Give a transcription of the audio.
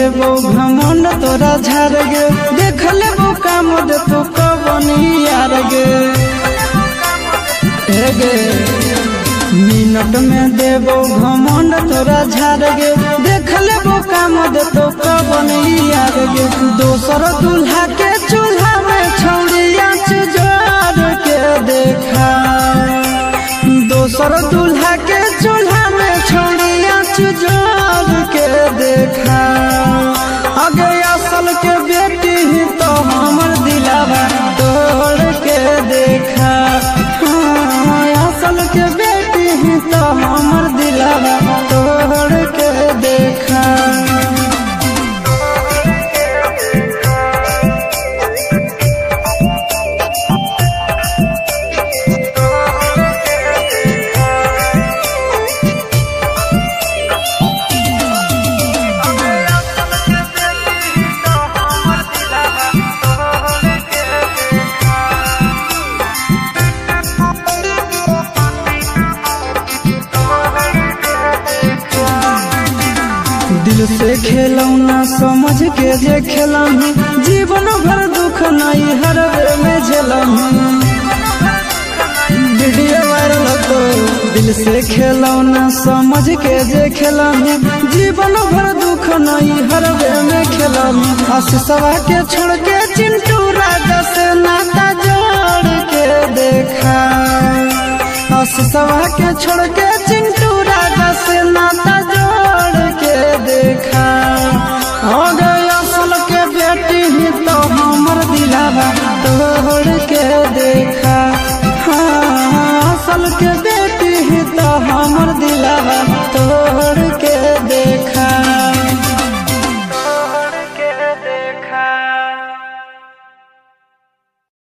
देबो घमंड तोरा झाड़ गे, देख लेबो काम दे तो कबनी यार गे। मिनट में देबो घमंड तोरा झाड़ गे, देख लेबो काम दे तो कबनी यार गे। दोसर दूल्हा के चूल्हा में छौड़िया जोड़ के देखा, दोसर दूल्हा के चूल्हा में छौड़िया जोड़ के देखा। आगे असल के बेटी ही तो हमर दिलावा तोड़ के देखा, असल के बेटी ही तो हमर दिलावा तोड़ के देखा। दिल से खेलौना समझ के जे खेलही, जीवन भर दुख नहीं हरवे में झेलही। वीडियो वायरल तो दिल से खेलौना समझ के जे खेलही, जीवन भर दुख नहीं हरवे में खेलही। आशीषवा के छोड़ के चिंटू राजा से नाता जोड़ के देखा, आशीषवा के छोड़ के